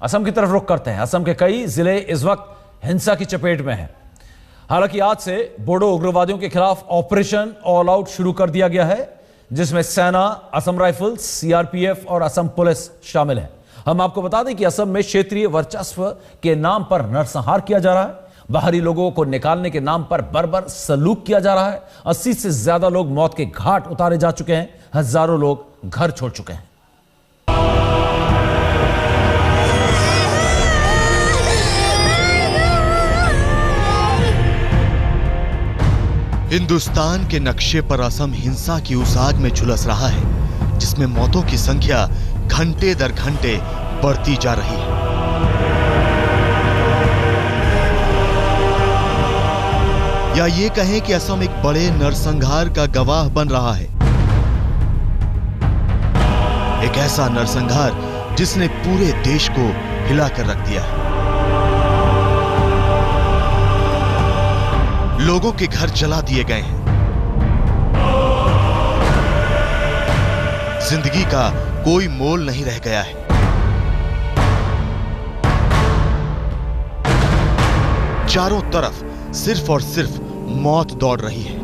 असम की तरफ रुख करते हैं। असम के कई जिले इस वक्त हिंसा की चपेट में हैं। हालांकि आज से बोडो उग्रवादियों के खिलाफ ऑपरेशन ऑल आउट शुरू कर दिया गया है, जिसमें सेना, असम राइफल्स, सीआरपीएफ और असम पुलिस शामिल है। हम आपको बता दें कि असम में क्षेत्रीय वर्चस्व के नाम पर नरसंहार किया जा रहा है। बाहरी लोगों को निकालने के नाम पर बर्बर सलूक किया जा रहा है। 80 से ज्यादा लोग मौत के घाट उतारे जा चुके हैं। हजारों लोग घर छोड़ चुके हैं। हिंदुस्तान के नक्शे पर असम हिंसा की उस आग में झुलस रहा है, जिसमें मौतों की संख्या घंटे दर घंटे बढ़ती जा रही है। या ये कहें कि असम एक बड़े नरसंहार का गवाह बन रहा है। एक ऐसा नरसंहार जिसने पूरे देश को हिलाकर रख दिया है। लोगों के घर जला दिए गए हैं। जिंदगी का कोई मोल नहीं रह गया है। चारों तरफ सिर्फ और सिर्फ मौत दौड़ रही है।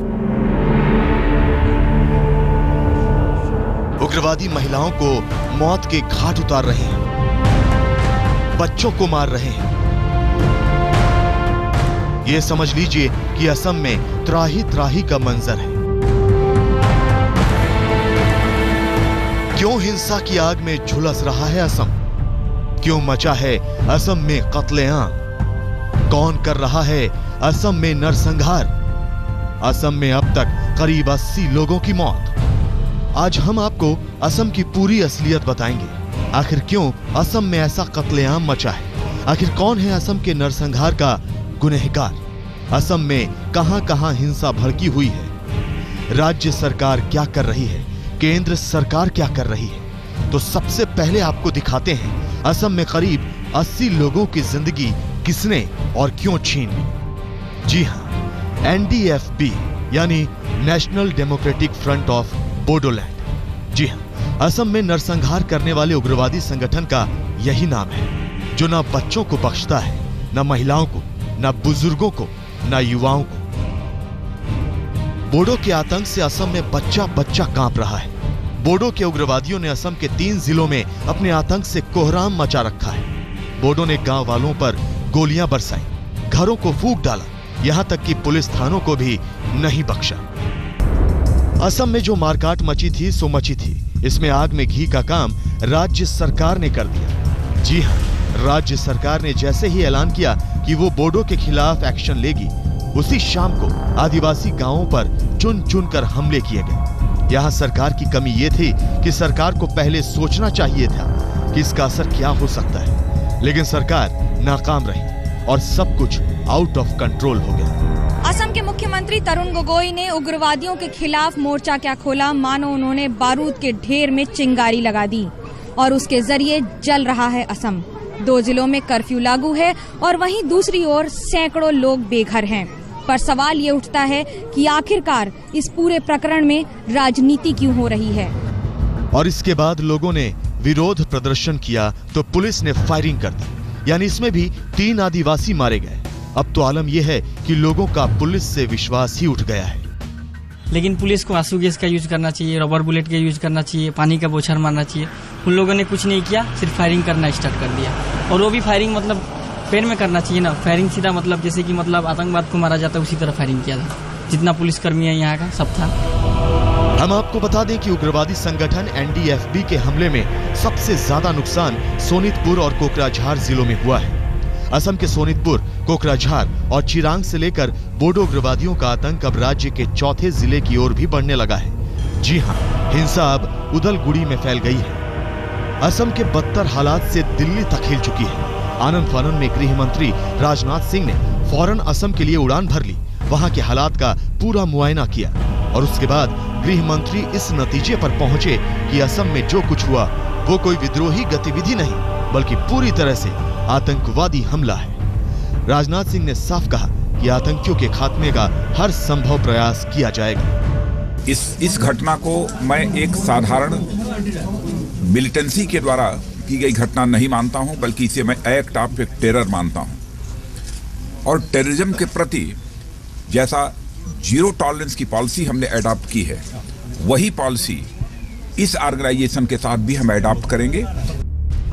उग्रवादी महिलाओं को मौत के घाट उतार रहे हैं, बच्चों को मार रहे हैं। यह समझ लीजिए कि असम में त्राही त्राही का मंजर है। क्यों हिंसा की आग में झुलस रहा है असम? क्यों मचा है असम में कत्लेआम? कौन कर रहा है असम में नरसंहार? असम में अब तक करीब 80 लोगों की मौत। आज हम आपको असम की पूरी असलियत बताएंगे। आखिर क्यों असम में ऐसा कत्लेआम मचा है? आखिर कौन है असम के नरसंहार का गुनहगार? असम में कहां-कहां हिंसा भड़की हुई है? राज्य सरकार क्या कर रही है? केंद्र सरकार क्या कर रही है? तो सबसे पहले आपको दिखाते हैं असम में करीब 80 लोगों की जिंदगी किसने और क्यों छीन ली। जी हां, एनडीएफबी यानी national democratic front of Bodoland. जी हां, असम में नरसंहार करने वाले उग्रवादी संगठन का यही नाम है, जो न बच्चों को बख्शता है, न महिलाओं को, न बुजुर्गों को, न युवाओं को। बोडो के आतंक से असम में बच्चा बच्चा कांप रहा है। बोडो के उग्रवादियों ने असम के 3 जिलों में अपने आतंक से कोहराम मचा रखा है। बोडो ने गांव वालों पर गोलियां बरसाई, घरों को फूंक डाला, यहां तक कि पुलिस थानों को भी नहीं बख्शा। असम में जो मारकाट मची थी सो मची थी। इसमें आग में घी का काम राज्य सरकार ने कर दिया। जी हां, राज्य सरकार ने जैसे ही ऐलान किया कि वो बोडो के खिलाफ एक्शन लेगी, उसी शाम को आदिवासी गांवों पर चुन चुनकर हमले किए गए। यहां सरकार की कमी यह थी कि सरकार को पहले सोचना चाहिए था कि इसका असर क्या हो सकता है, लेकिन सरकार नाकाम रही और सब कुछ आउट ऑफ कंट्रोल हो गया। असम के मुख्यमंत्री तरुण गोगोई ने उग्रवादियों के खिलाफ मोर्चा क्या खोला, मानो उन्होंने बारूद के ढेर में चिंगारी लगा दी और उसके जरिए जल रहा है असम। 2 जिलों में कर्फ्यू लागू है और वहीं दूसरी ओर सैकड़ों लोग बेघर हैं। पर सवाल ये उठता है कि आखिरकार इस पूरे प्रकरण में राजनीति क्यों हो रही है। और इसके बाद लोगों ने विरोध प्रदर्शन किया तो पुलिस ने फायरिंग कर दी, यानी इसमें भी 3 आदिवासी मारे गए। अब तो आलम यह है कि लोगों का पुलिस से विश्वास ही उठ गया है। लेकिन पुलिस को आंसू गैस का यूज करना चाहिए, रबर बुलेट का यूज करना चाहिए, पानी का बौछार मारना चाहिए। उन लोगों ने कुछ नहीं किया, सिर्फ फायरिंग करना स्टार्ट कर दिया। और वो भी फायरिंग मतलब पेड़ में करना चाहिए ना, फायरिंग सीधा मतलब जैसे कि मतलब आतंकवाद को मारा जाता है उसी तरह फायरिंग किया था। जितना पुलिसकर्मी है यहाँ का सब था। हम आपको बता दें कि उग्रवादी संगठन एनडीएफबी के हमले में सबसे ज्यादा नुकसान सोनितपुर और कोकराझार जिलों में हुआ है। असम के सोनितपुर, कोकराझार और चिरांग से लेकर बोडो उग्रवादियों का आतंक अब राज्य के चौथे जिले की ओर भी बढ़ने लगा है। जी हां, हिंसा अब उदलगुड़ी में फैल गई है। असम के बदतर हालात से दिल्ली तक हिल चुकी है। आनंद फानन में गृह मंत्री राजनाथ सिंह ने फौरन असम के लिए उड़ान भर ली, वहां के हालात का पूरा मुआयना किया और उसके बाद गृह मंत्री इस नतीजे पर पहुंचे कि असम में जो कुछ हुआ वो कोई विद्रोही गतिविधि नहीं, बल्कि पूरी तरह से आतंकवादी हमला है। राजनाथ सिंह ने साफ कहा कि आतंकियों के खात्मे का हर संभव प्रयास किया जाएगा। इस घटना को मैं एक साधारण मिलिटेंसी के द्वारा की गई घटना नहीं मानता हूं, बल्कि इसे मैं एक्ट ऑफ टेरर मानता हूं। और टेररिज्म के प्रति जैसा जीरो टॉलरेंस की पॉलिसी हमने अडॉप्ट की है, वही पॉलिसी इस ऑर्गेनाइजेशन के साथ भी हम अडॉप्ट करेंगे।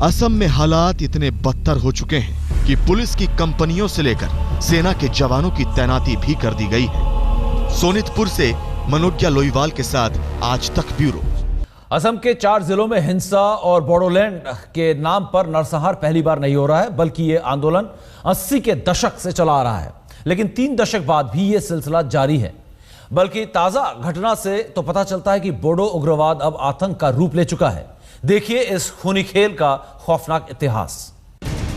असम में हालात इतने बदतर हो चुके हैं कि पुलिस की कंपनियों से लेकर सेना के जवानों की तैनाती भी कर दी गई है। सोनितपुर से मनोज्ञा लोईवाल के साथ आज तक ब्यूरो। असम के 4 जिलों में हिंसा और बोडोलैंड के नाम पर नरसंहार पहली बार नहीं हो रहा है, बल्कि यह आंदोलन 80 के दशक से चला आ रहा है। लेकिन 3 दशक बाद भी यह सिलसिला जारी है। बल्कि ताजा घटना से तो पता चलता है कि बोडो उग्रवाद अब आतंक का रूप ले चुका है। देखिए इस खूनी खेल का खौफनाक इतिहास।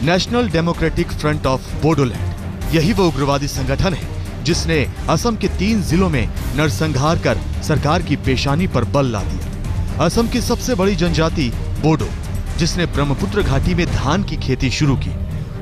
National democratic front of Bodoland, यही वो उग्रवादी संगठन है जिसने असम के 3 जिलों में नरसंहार कर सरकार की पेशानी पर बल ला दिया। असम की सबसे बड़ी जनजाति बोडो, जिसने ब्रह्मपुत्र घाटी में धान की खेती शुरू की,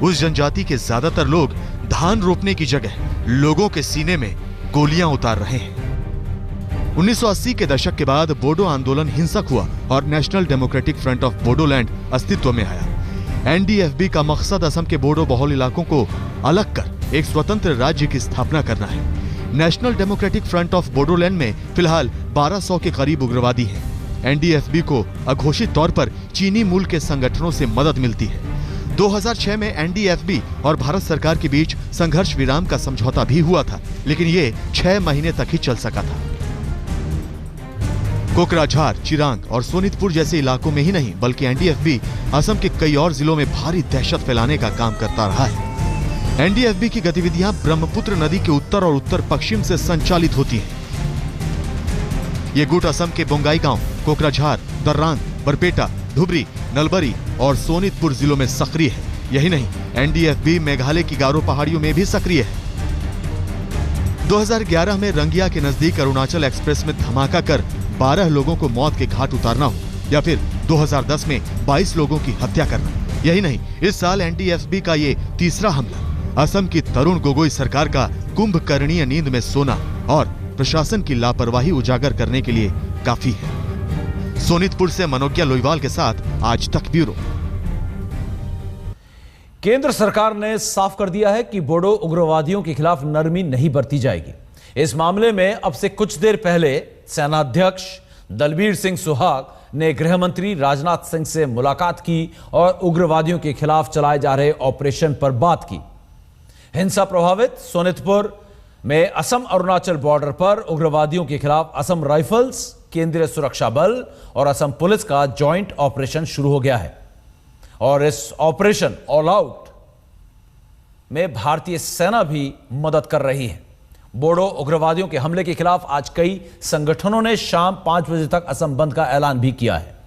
उस जनजाति के ज्यादातर लोग धान रोपने की जगह लोगों के सीने में गोलियां उतार रहे हैं। 1980 के दशक के बाद बोडो आंदोलन हिंसक हुआ और national democratic front of Bodoland अस्तित्व में आया। एनडीएफबी का मकसद असम के बोडो बहुल इलाकों को अलग कर एक स्वतंत्र राज्य की स्थापना करना है। National democratic front of Bodoland में फिलहाल 1200 के करीब उग्रवादी हैं। एनडीएफबी को अघोषित तौर पर चीनी मूल के संगठनों से मदद मिलती है। 2006 में एनडीएफबी और भारत सरकार के बीच संघर्ष विराम का समझौता भी हुआ था, लेकिन ये 6 महीने तक ही चल सका था। कोकराझार, चिरांग और सोनितपुर जैसे इलाकों में ही नहीं, बल्कि एनडीएफबी असम के कई और जिलों में भारी दहशत फैलाने का काम करता रहा है। एनडीएफबी की गतिविधियां ब्रह्मपुत्र नदी के उत्तर और उत्तर पश्चिम से संचालित होती हैं। ये गुट असम के बोंगाई गांव, कोकराझार, दर्रांग, बरपेटा, धुबरी, नलबरी और सोनितपुर जिलों में सक्रिय है। यही नहीं, एनडीएफबी मेघालय की गारो पहाड़ियों में भी सक्रिय है। 2011 में रंगिया के नजदीक अरुणाचल एक्सप्रेस में धमाका कर 12 लोगों को मौत के घाट उतारना हो, या फिर 2010 में 22 लोगों की हत्या करना। यही नहीं, इस साल एनडीएफबी का ये तीसरा हमला असम की तरुण गोगोई सरकार का कुंभकर्णीय नींद में सोना और प्रशासन की लापरवाही उजागर करने के लिए काफी है। सोनितपुर से मनोज्ञा लोईवाल के साथ आज तक ब्यूरो। केंद्र सरकार ने साफ कर दिया है कि बोडो उग्रवादियों के खिलाफ नरमी नहीं बरती जाएगी। इस मामले में अब से कुछ देर पहले सेनाध्यक्ष दलबीर सिंह सुहाग ने गृह मंत्री राजनाथ सिंह से मुलाकात की और उग्रवादियों के खिलाफ चलाए जा रहे ऑपरेशन पर बात की। हिंसा प्रभावित सोनितपुर में असम अरुणाचल बॉर्डर पर उग्रवादियों के खिलाफ असम राइफल्स, केंद्रीय सुरक्षा बल और असम पुलिस का जॉइंट ऑपरेशन शुरू हो गया है। और इस ऑपरेशन ऑल आउट में भारतीय सेना भी मदद कर रही है। बोडो उग्रवादियों के हमले के खिलाफ आज कई संगठनों ने शाम 5 बजे तक असम बंद का ऐलान भी किया है।